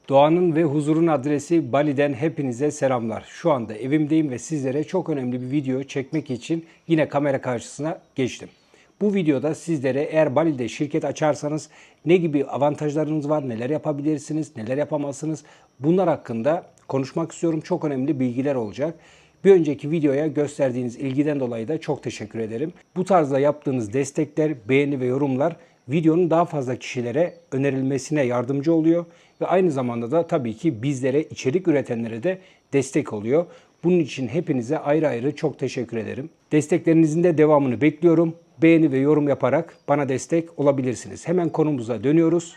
Doğanın ve huzurun adresi Bali'den hepinize selamlar. Şu anda evimdeyim ve sizlere çok önemli bir video çekmek için yine kamera karşısına geçtim. Bu videoda sizlere eğer Bali'de şirket açarsanız ne gibi avantajlarınız var, neler yapabilirsiniz, neler yapamazsınız bunlar hakkında konuşmak istiyorum. Çok önemli bilgiler olacak. Bir önceki videoya gösterdiğiniz ilgiden dolayı da çok teşekkür ederim. Bu tarzda yaptığınız destekler, beğeni ve yorumlar videonun daha fazla kişilere önerilmesine yardımcı oluyor. Ve aynı zamanda da tabii ki bizlere, içerik üretenlere de destek oluyor. Bunun için hepinize ayrı ayrı çok teşekkür ederim. Desteklerinizin de devamını bekliyorum. Beğeni ve yorum yaparak bana destek olabilirsiniz. Hemen konumuza dönüyoruz.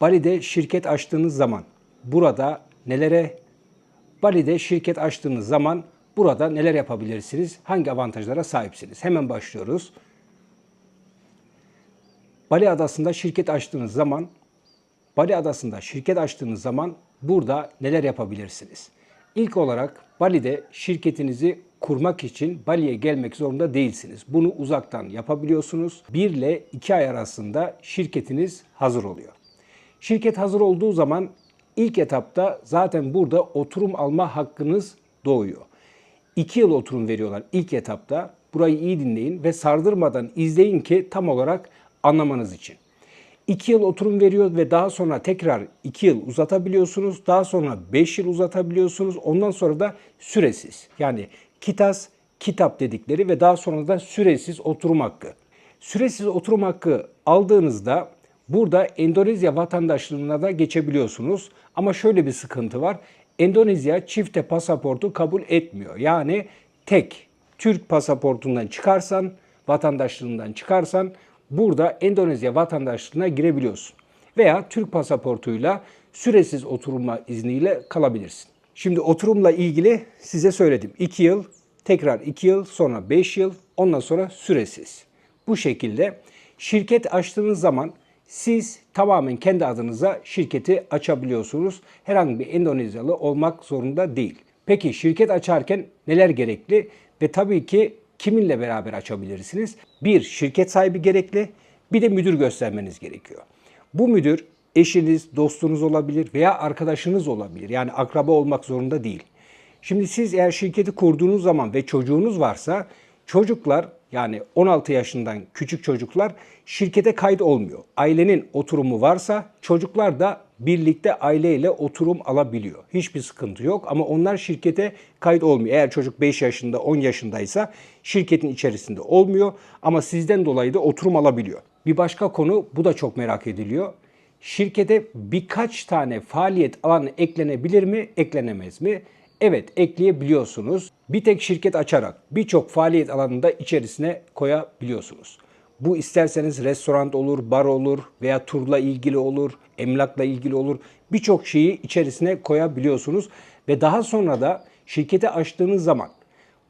Bali'de şirket açtığınız zaman burada neler yapabilirsiniz? Hangi avantajlara sahipsiniz? Hemen başlıyoruz. Bali Adası'nda şirket açtığınız zaman burada neler yapabilirsiniz? İlk olarak Bali'de şirketinizi kurmak için Bali'ye gelmek zorunda değilsiniz. Bunu uzaktan yapabiliyorsunuz. 1 ile 2 ay arasında şirketiniz hazır oluyor. Şirket hazır olduğu zaman ilk etapta zaten burada oturum alma hakkınız doğuyor. 2 yıl oturum veriyorlar ilk etapta. Burayı iyi dinleyin ve sardırmadan izleyin ki tam olarak anlamanız için. 2 yıl oturum veriyor ve daha sonra tekrar 2 yıl uzatabiliyorsunuz. Daha sonra 5 yıl uzatabiliyorsunuz. Ondan sonra da süresiz. Yani kitap dedikleri ve daha sonra da süresiz oturum hakkı. Süresiz oturum hakkı aldığınızda burada Endonezya vatandaşlığına da geçebiliyorsunuz. Ama şöyle bir sıkıntı var. Endonezya çifte pasaportu kabul etmiyor. Yani tek Türk pasaportundan çıkarsan, vatandaşlığından çıkarsan burada Endonezya vatandaşlığına girebiliyorsun. Veya Türk pasaportuyla süresiz oturma izniyle kalabilirsin. Şimdi oturumla ilgili size söyledim. 2 yıl, tekrar 2 yıl, sonra 5 yıl, ondan sonra süresiz. Bu şekilde şirket açtığınız zaman siz tamamen kendi adınıza şirketi açabiliyorsunuz. Herhangi bir Endonezyalı olmak zorunda değil. Peki şirket açarken neler gerekli? Ve tabii ki kiminle beraber açabilirsiniz? Bir, şirket sahibi gerekli. Bir de müdür göstermeniz gerekiyor. Bu müdür eşiniz, dostunuz olabilir veya arkadaşınız olabilir. Yani akraba olmak zorunda değil. Şimdi siz eğer şirketi kurduğunuz zaman ve çocuğunuz varsa çocuklar yani 16 yaşından küçük çocuklar şirkete kayıt olmuyor. Ailenin oturumu varsa çocuklar da birlikte aileyle oturum alabiliyor. Hiçbir sıkıntı yok ama onlar şirkete kayıt olmuyor. Eğer çocuk 5 yaşında 10 yaşındaysa şirketin içerisinde olmuyor ama sizden dolayı da oturum alabiliyor. Bir başka konu bu da çok merak ediliyor. Şirkete birkaç tane faaliyet alanı eklenebilir mi, eklenemez mi? Evet, ekleyebiliyorsunuz. Bir tek şirket açarak birçok faaliyet alanında içerisine koyabiliyorsunuz. Bu isterseniz restoran olur, bar olur veya turla ilgili olur, emlakla ilgili olur. Birçok şeyi içerisine koyabiliyorsunuz ve daha sonra da şirketi açtığınız zaman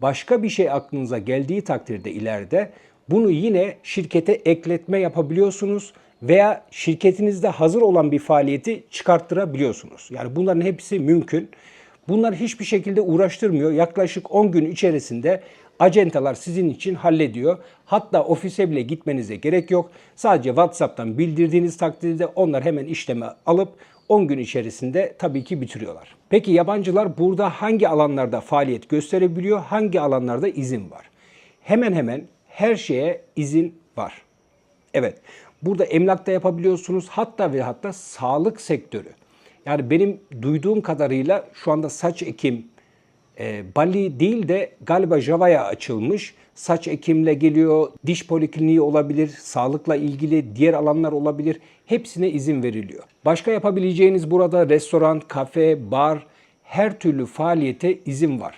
başka bir şey aklınıza geldiği takdirde ileride bunu yine şirkete ekletme yapabiliyorsunuz veya şirketinizde hazır olan bir faaliyeti çıkarttırabiliyorsunuz. Yani bunların hepsi mümkün. Bunlar hiçbir şekilde uğraştırmıyor. Yaklaşık 10 gün içerisinde acentalar sizin için hallediyor. Hatta ofise bile gitmenize gerek yok. Sadece WhatsApp'tan bildirdiğiniz takdirde onlar hemen işlemi alıp 10 gün içerisinde tabii ki bitiriyorlar. Peki yabancılar burada hangi alanlarda faaliyet gösterebiliyor? Hangi alanlarda izin var? Hemen hemen her şeye izin var. Evet, burada emlakta yapabiliyorsunuz. Hatta sağlık sektörü. Yani benim duyduğum kadarıyla şu anda saç ekim Bali değil de galiba Java'ya açılmış. Saç ekimle geliyor, diş polikliniği olabilir, sağlıkla ilgili diğer alanlar olabilir. Hepsine izin veriliyor. Başka yapabileceğiniz burada restoran, kafe, bar, her türlü faaliyete izin var.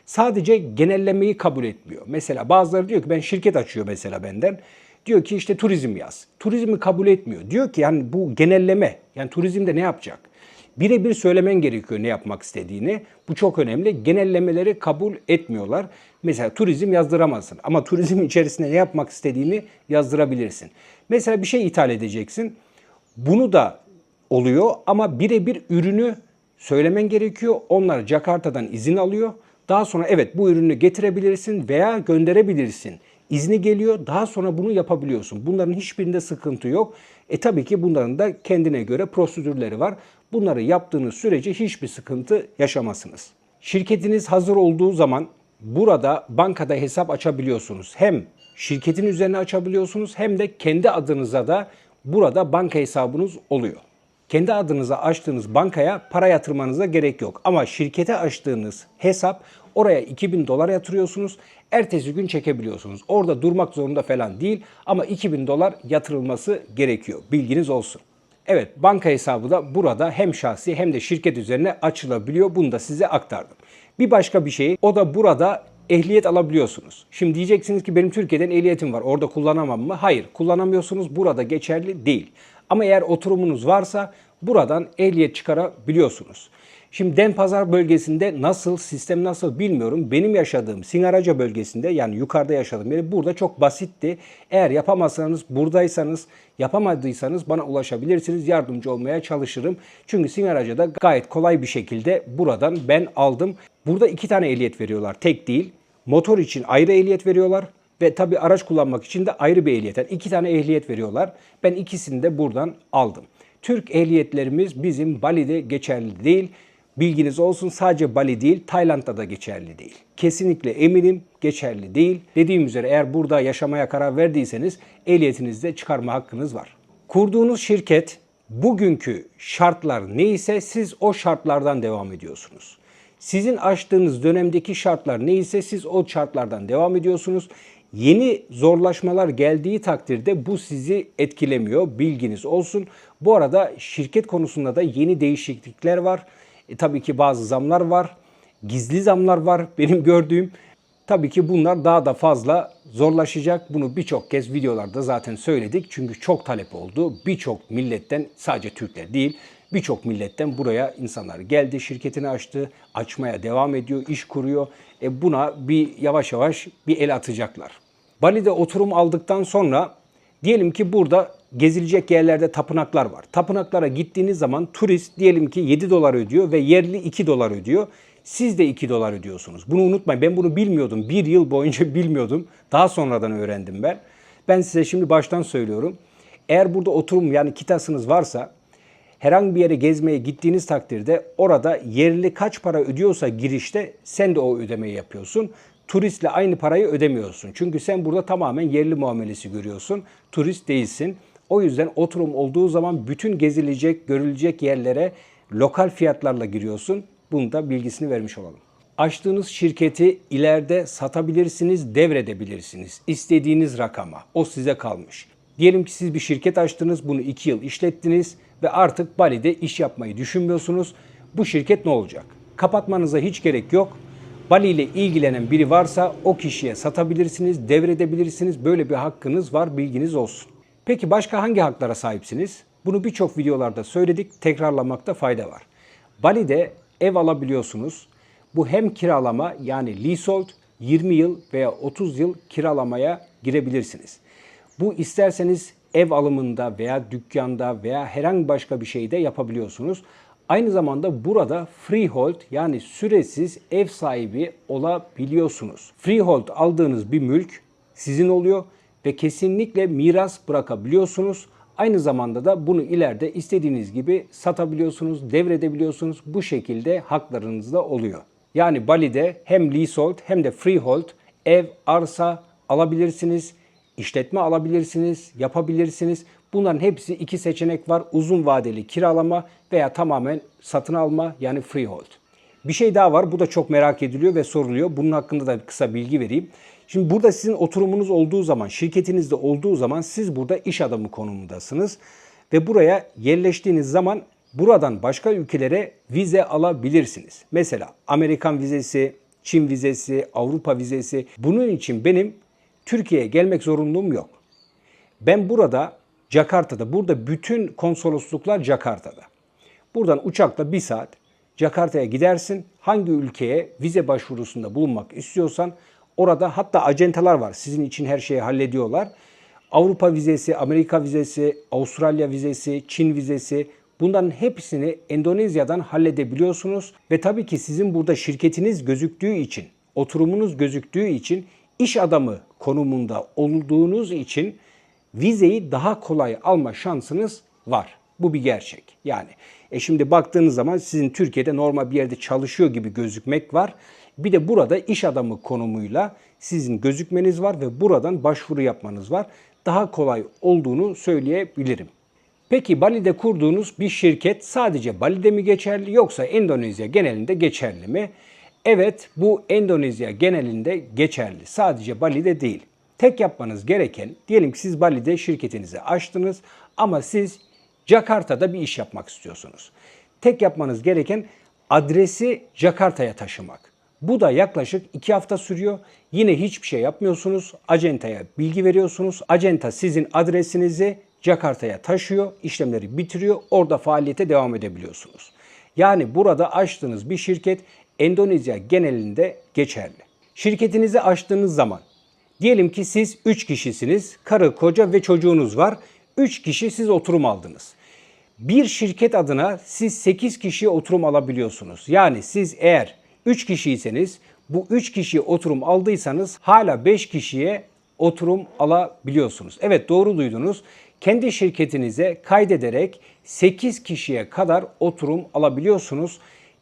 Sadece genellemeyi kabul etmiyor. Mesela bazıları diyor ki ben şirket açıyor mesela benden. Diyor ki işte turizm yaz. Turizmi kabul etmiyor. Diyor ki yani bu genelleme. Yani turizmde ne yapacak? Birebir söylemen gerekiyor ne yapmak istediğini. Bu çok önemli. Genellemeleri kabul etmiyorlar. Mesela turizm yazdıramazsın ama turizm içerisinde ne yapmak istediğini yazdırabilirsin. Mesela bir şey ithal edeceksin. Bunu da oluyor ama birebir ürünü söylemen gerekiyor. Onlar Jakarta'dan izin alıyor. Daha sonra evet bu ürünü getirebilirsin veya gönderebilirsin izni geliyor. Daha sonra bunu yapabiliyorsun. Bunların hiçbirinde sıkıntı yok. Tabii ki bunların da kendine göre prosedürleri var. Bunları yaptığınız sürece hiçbir sıkıntı yaşamazsınız. Şirketiniz hazır olduğu zaman burada bankada hesap açabiliyorsunuz. Hem şirketin üzerine açabiliyorsunuz hem de kendi adınıza da burada banka hesabınız oluyor. Kendi adınıza açtığınız bankaya para yatırmanıza gerek yok. Ama şirkete açtığınız hesap, oraya 2000 dolar yatırıyorsunuz. Ertesi gün çekebiliyorsunuz. Orada durmak zorunda falan değil ama 2000 dolar yatırılması gerekiyor. Bilginiz olsun. Evet, banka hesabı da burada hem şahsi hem de şirket üzerine açılabiliyor. Bunu da size aktardım. Bir başka bir şey, o da burada ehliyet alabiliyorsunuz. Şimdi diyeceksiniz ki benim Türkiye'den ehliyetim var, orada kullanamam mı? Hayır, kullanamıyorsunuz. Burada geçerli değil. Ama eğer oturumunuz varsa buradan ehliyet çıkarabiliyorsunuz. Şimdi Denpazarı bölgesinde nasıl, sistem nasıl bilmiyorum. Benim yaşadığım Singaraca bölgesinde, yani yukarıda yaşadığım yeri, burada çok basitti. Eğer yapamazsanız, buradaysanız, yapamadıysanız bana ulaşabilirsiniz. Yardımcı olmaya çalışırım. Çünkü Singaraca'da gayet kolay bir şekilde buradan ben aldım. Burada 2 tane ehliyet veriyorlar, tek değil. Motor için ayrı ehliyet veriyorlar. Ve tabii araç kullanmak için de ayrı bir ehliyet. Yani 2 tane ehliyet veriyorlar. Ben ikisini de buradan aldım. Türk ehliyetlerimiz bizim Bali'de geçerli değil. Bilginiz olsun, sadece Bali değil, Tayland'da da geçerli değil. Kesinlikle eminim geçerli değil. Dediğim üzere eğer burada yaşamaya karar verdiyseniz ehliyetinizi de çıkarma hakkınız var. Kurduğunuz şirket bugünkü şartlar neyse siz o şartlardan devam ediyorsunuz. Sizin açtığınız dönemdeki şartlar neyse siz o şartlardan devam ediyorsunuz. Yeni zorlaşmalar geldiği takdirde bu sizi etkilemiyor. Bilginiz olsun. Bu arada şirket konusunda da yeni değişiklikler var. Tabii ki bazı zamlar var. Gizli zamlar var benim gördüğüm. Tabii ki bunlar daha da fazla zorlaşacak. Bunu birçok kez videolarda zaten söyledik. Çünkü çok talep oldu. Birçok milletten, sadece Türkler değil, birçok milletten buraya insanlar geldi, şirketini açtı, açmaya devam ediyor, iş kuruyor. Buna bir yavaş yavaş bir el atacaklar. Bali'de oturum aldıktan sonra diyelim ki burada gezilecek yerlerde tapınaklar var. Tapınaklara gittiğiniz zaman turist diyelim ki 7 dolar ödüyor ve yerli 2 dolar ödüyor. Siz de 2 dolar ödüyorsunuz. Bunu unutmayın. Ben bunu bilmiyordum. 1 yıl boyunca bilmiyordum. Daha sonradan öğrendim ben. Ben size şimdi baştan söylüyorum. Eğer burada oturum, yani kitasınız varsa, herhangi bir yere gezmeye gittiğiniz takdirde orada yerli kaç para ödüyorsa girişte sen de o ödemeyi yapıyorsun. Turistle aynı parayı ödemiyorsun. Çünkü sen burada tamamen yerli muamelesi görüyorsun. Turist değilsin. O yüzden oturum olduğu zaman bütün gezilecek, görülecek yerlere lokal fiyatlarla giriyorsun. Bunun da bilgisini vermiş olalım. Açtığınız şirketi ileride satabilirsiniz, devredebilirsiniz. İstediğiniz rakama. O size kalmış. Diyelim ki siz bir şirket açtınız, bunu 2 yıl işlettiniz ve artık Bali'de iş yapmayı düşünmüyorsunuz. Bu şirket ne olacak? Kapatmanıza hiç gerek yok. Bali ile ilgilenen biri varsa o kişiye satabilirsiniz, devredebilirsiniz. Böyle bir hakkınız var, bilginiz olsun. Peki başka hangi haklara sahipsiniz? Bunu birçok videolarda söyledik, tekrarlamakta fayda var. Bali'de ev alabiliyorsunuz. Bu hem kiralama, yani leasehold, 20 yıl veya 30 yıl kiralamaya girebilirsiniz. Bu isterseniz ev alımında veya dükkanda veya herhangi başka bir şeyde yapabiliyorsunuz. Aynı zamanda burada freehold, yani süresiz ev sahibi olabiliyorsunuz. Freehold aldığınız bir mülk sizin oluyor ve kesinlikle miras bırakabiliyorsunuz. Aynı zamanda da bunu ileride istediğiniz gibi satabiliyorsunuz, devredebiliyorsunuz. Bu şekilde haklarınız da oluyor. Yani Bali'de hem leasehold hem de freehold ev, arsa alabilirsiniz, işletme alabilirsiniz, yapabilirsiniz. Bunların hepsi 2 seçenek var. Uzun vadeli kiralama veya tamamen satın alma, yani freehold. Bir şey daha var. Bu da çok merak ediliyor ve soruluyor. Bunun hakkında da kısa bilgi vereyim. Şimdi burada sizin oturumunuz olduğu zaman, şirketinizde olduğu zaman siz burada iş adamı konumundasınız. Ve buraya yerleştiğiniz zaman buradan başka ülkelere vize alabilirsiniz. Mesela Amerikan vizesi, Çin vizesi, Avrupa vizesi. Bunun için benim Türkiye'ye gelmek zorunluluğum yok. Ben burada Jakarta'da, burada bütün konsolosluklar Jakarta'da. Buradan uçakla 1 saat Jakarta'ya gidersin. Hangi ülkeye vize başvurusunda bulunmak istiyorsan orada, hatta acentalar var. Sizin için her şeyi hallediyorlar. Avrupa vizesi, Amerika vizesi, Avustralya vizesi, Çin vizesi, bunların hepsini Endonezya'dan halledebiliyorsunuz. Ve tabii ki sizin burada şirketiniz gözüktüğü için, oturumunuz gözüktüğü için iş adamı konumunda olduğunuz için vizeyi daha kolay alma şansınız var. Bu bir gerçek. Yani şimdi baktığınız zaman sizin Türkiye'de normal bir yerde çalışıyor gibi gözükmek var. Bir de burada iş adamı konumuyla sizin gözükmeniz var ve buradan başvuru yapmanız var. Daha kolay olduğunu söyleyebilirim. Peki Bali'de kurduğunuz bir şirket sadece Bali'de mi geçerli yoksa Endonezya genelinde geçerli mi? Evet, bu Endonezya genelinde geçerli. Sadece Bali'de değil. Tek yapmanız gereken, diyelim ki siz Bali'de şirketinizi açtınız ama siz Jakarta'da bir iş yapmak istiyorsunuz. Tek yapmanız gereken adresi Jakarta'ya taşımak. Bu da yaklaşık 2 hafta sürüyor. Yine hiçbir şey yapmıyorsunuz. Acentaya bilgi veriyorsunuz. Acenta sizin adresinizi Jakarta'ya taşıyor, işlemleri bitiriyor. Orada faaliyete devam edebiliyorsunuz. Yani burada açtığınız bir şirket Endonezya genelinde geçerli. Şirketinizi açtığınız zaman diyelim ki siz 3 kişisiniz. Karı, koca ve çocuğunuz var. 3 kişi siz oturum aldınız. Bir şirket adına siz 8 kişiye oturum alabiliyorsunuz. Yani siz eğer 3 kişiyseniz bu 3 kişiye oturum aldıysanız hala 5 kişiye oturum alabiliyorsunuz. Evet, doğru duydunuz. Kendi şirketinize kaydederek 8 kişiye kadar oturum alabiliyorsunuz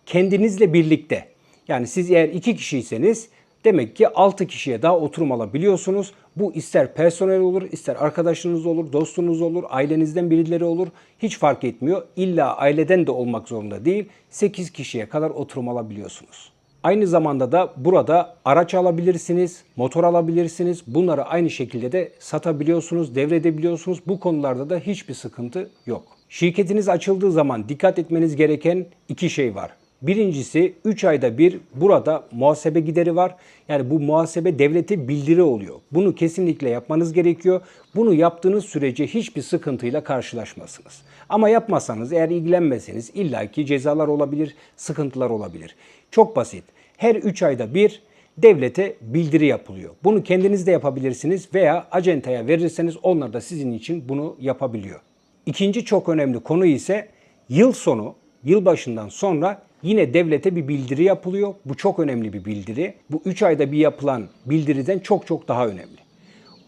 kendinizle birlikte. Yani siz eğer 2 kişiyseniz demek ki 6 kişiye daha oturum alabiliyorsunuz. Bu ister personel olur, ister arkadaşınız olur, dostunuz olur, ailenizden birileri olur. Hiç fark etmiyor. İlla aileden de olmak zorunda değil. 8 kişiye kadar oturum alabiliyorsunuz. Aynı zamanda da burada araç alabilirsiniz, motor alabilirsiniz. Bunları aynı şekilde de satabiliyorsunuz, devredebiliyorsunuz. Bu konularda da hiçbir sıkıntı yok. Şirketiniz açıldığı zaman dikkat etmeniz gereken 2 şey var. Birincisi 3 ayda bir burada muhasebe gideri var. Yani bu muhasebe devlete bildiri oluyor. Bunu kesinlikle yapmanız gerekiyor. Bunu yaptığınız sürece hiçbir sıkıntıyla karşılaşmazsınız. Ama yapmazsanız, eğer ilgilenmezseniz illaki cezalar olabilir, sıkıntılar olabilir. Çok basit. Her 3 ayda bir devlete bildiri yapılıyor. Bunu kendiniz de yapabilirsiniz veya acentaya verirseniz onlar da sizin için bunu yapabiliyor. İkinci çok önemli konu ise yıl sonu, yılbaşından sonra yine devlete bir bildiri yapılıyor. Bu çok önemli bir bildiri. Bu 3 ayda bir yapılan bildiriden çok daha önemli.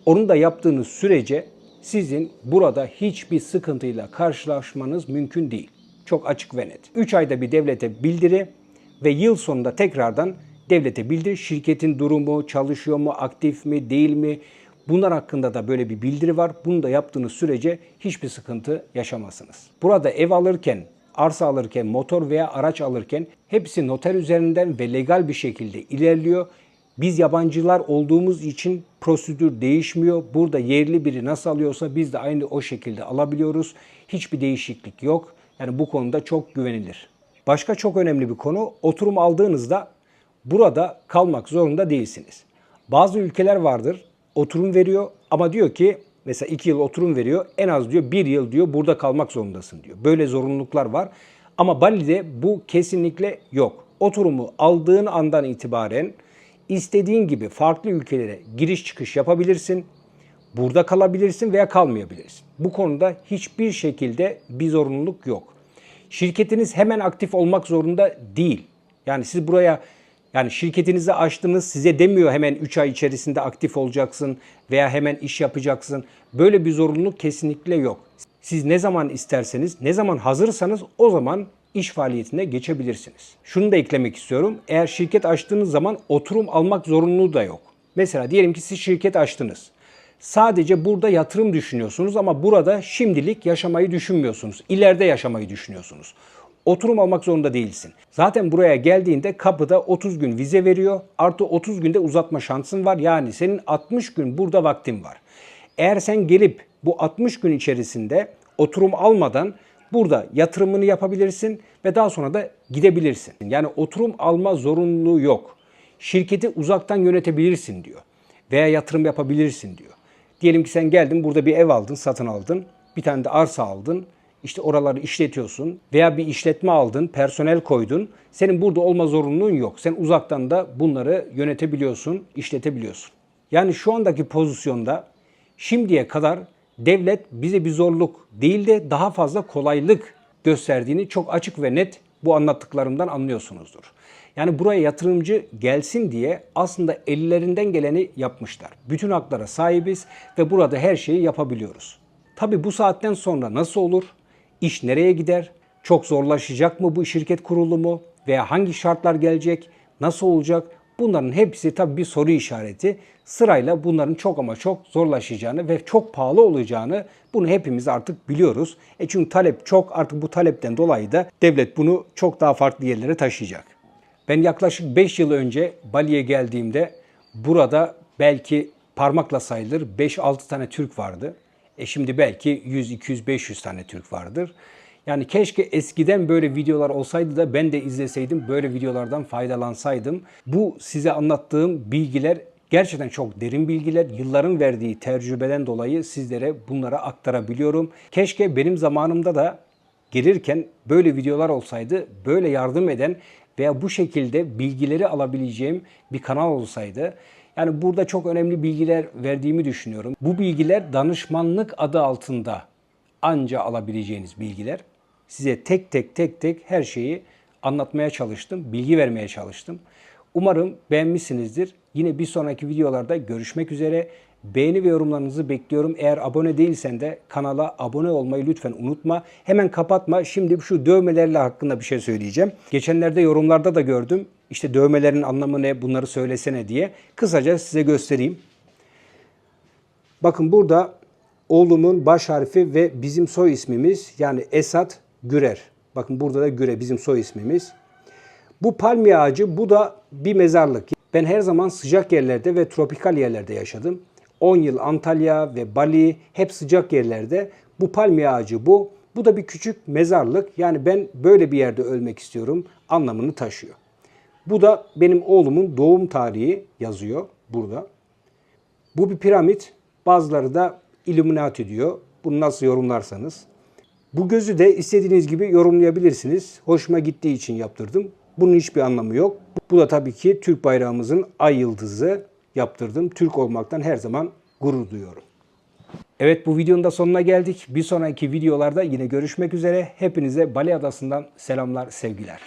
Onu da yaptığınız sürece sizin burada hiçbir sıkıntıyla karşılaşmanız mümkün değil. Çok açık ve net. 3 ayda bir devlete bildiri ve yıl sonunda tekrardan devlete bildiri. Şirketin durumu, çalışıyor mu, aktif mi, değil mi? Bunlar hakkında da böyle bir bildiri var. Bunu da yaptığınız sürece hiçbir sıkıntı yaşamazsınız. Burada ev alırken, arsa alırken, motor veya araç alırken hepsi noter üzerinden ve legal bir şekilde ilerliyor. Biz yabancılar olduğumuz için prosedür değişmiyor. Burada yerli biri nasıl alıyorsa biz de aynı o şekilde alabiliyoruz. Hiçbir değişiklik yok. Yani bu konuda çok güvenilir. Başka çok önemli bir konu, oturum aldığınızda burada kalmak zorunda değilsiniz. Bazı ülkeler vardır, oturum veriyor ama diyor ki mesela 2 yıl oturum veriyor, en az diyor 1 yıl diyor burada kalmak zorundasın diyor. Böyle zorunluluklar var ama Bali'de bu kesinlikle yok. Oturumu aldığın andan itibaren istediğin gibi farklı ülkelere giriş çıkış yapabilirsin. Burada kalabilirsin veya kalmayabilirsin. Bu konuda hiçbir şekilde bir zorunluluk yok. Şirketiniz hemen aktif olmak zorunda değil. Yani siz buraya şirketinizi açtınız, size demiyor hemen 3 ay içerisinde aktif olacaksın veya hemen iş yapacaksın. Böyle bir zorunluluk kesinlikle yok. Siz ne zaman isterseniz, ne zaman hazırsanız o zaman iş faaliyetine geçebilirsiniz. Şunu da eklemek istiyorum. Eğer şirket açtığınız zaman oturum almak zorunluluğu da yok. Mesela diyelim ki siz şirket açtınız. Sadece burada yatırım düşünüyorsunuz ama burada şimdilik yaşamayı düşünmüyorsunuz. İleride yaşamayı düşünüyorsunuz. Oturum almak zorunda değilsin. Zaten buraya geldiğinde kapıda 30 gün vize veriyor. Artı 30 günde uzatma şansın var. Yani senin 60 gün burada vaktin var. Eğer sen gelip bu 60 gün içerisinde oturum almadan burada yatırımını yapabilirsin ve daha sonra da gidebilirsin. Yani oturum alma zorunluluğu yok. Şirketi uzaktan yönetebilirsin diyor. Veya yatırım yapabilirsin diyor. Diyelim ki sen geldin burada bir ev aldın, satın aldın. Bir tane de arsa aldın. İşte oraları işletiyorsun veya bir işletme aldın, personel koydun. Senin burada olma zorunluluğun yok. Sen uzaktan da bunları yönetebiliyorsun, işletebiliyorsun. Yani şu andaki pozisyonda şimdiye kadar devlet bize bir zorluk değil de daha fazla kolaylık gösterdiğini çok açık ve net bu anlattıklarımdan anlıyorsunuzdur. Yani buraya yatırımcı gelsin diye aslında ellerinden geleni yapmışlar. Bütün haklara sahibiz ve burada her şeyi yapabiliyoruz. Tabii bu saatten sonra nasıl olur? İş nereye gider? Çok zorlaşacak mı bu şirket kurulumu? Veya hangi şartlar gelecek? Nasıl olacak? Bunların hepsi tabii bir soru işareti. Sırayla bunların çok ama çok zorlaşacağını ve çok pahalı olacağını bunu hepimiz artık biliyoruz. Çünkü talep çok, artık bu talepten dolayı da devlet bunu çok daha farklı yerlere taşıyacak. Ben yaklaşık 5 yıl önce Bali'ye geldiğimde burada belki parmakla sayılır 5-6 tane Türk vardı. Şimdi belki 100, 200, 500 tane Türk vardır. Yani keşke eskiden böyle videolar olsaydı da ben de izleseydim, böyle videolardan faydalansaydım. Bu size anlattığım bilgiler gerçekten çok derin bilgiler. Yılların verdiği tecrübeden dolayı sizlere bunlara aktarabiliyorum. Keşke benim zamanımda da gelirken böyle videolar olsaydı, böyle yardım eden veya bu şekilde bilgileri alabileceğim bir kanal olsaydı. Yani burada çok önemli bilgiler verdiğimi düşünüyorum. Bu bilgiler danışmanlık adı altında anca alabileceğiniz bilgiler. Size tek tek her şeyi anlatmaya çalıştım, bilgi vermeye çalıştım. Umarım beğenmişsinizdir. Yine bir sonraki videolarda görüşmek üzere. Beğeni ve yorumlarınızı bekliyorum. Eğer abone değilsen de kanala abone olmayı lütfen unutma. Hemen kapatma. Şimdi şu dövmelerle hakkında bir şey söyleyeceğim. Geçenlerde yorumlarda da gördüm. İşte dövmelerin anlamı ne, bunları söylesene diye. Kısaca size göstereyim. Bakın burada oğlumun baş harfi ve bizim soy ismimiz, yani Esat Gürer. Bakın burada da Güre bizim soy ismimiz. Bu palmiye ağacı, bu da bir mezarlık. Ben her zaman sıcak yerlerde ve tropikal yerlerde yaşadım. 10 yıl Antalya ve Bali, hep sıcak yerlerde. Bu palmiye ağacı bu. Bu da bir küçük mezarlık. Yani ben böyle bir yerde ölmek istiyorum anlamını taşıyor. Bu da benim oğlumun doğum tarihi yazıyor burada. Bu bir piramit. Bazıları da Illuminati diyor. Bunu nasıl yorumlarsanız. Bu gözü de istediğiniz gibi yorumlayabilirsiniz. Hoşuma gittiği için yaptırdım. Bunun hiçbir anlamı yok. Bu da tabii ki Türk bayrağımızın ay yıldızı yaptırdım. Türk olmaktan her zaman gurur duyuyorum. Evet, bu videonun da sonuna geldik. Bir sonraki videolarda yine görüşmek üzere. Hepinize Bali Adası'ndan selamlar, sevgiler.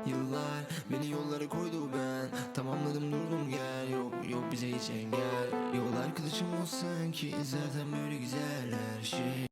Yıllar beni yollara koydu, ben tamamladım, durdum gel. Yok bize hiç engel. Yol arkadaşım olsan ki zaten böyle güzel her şey.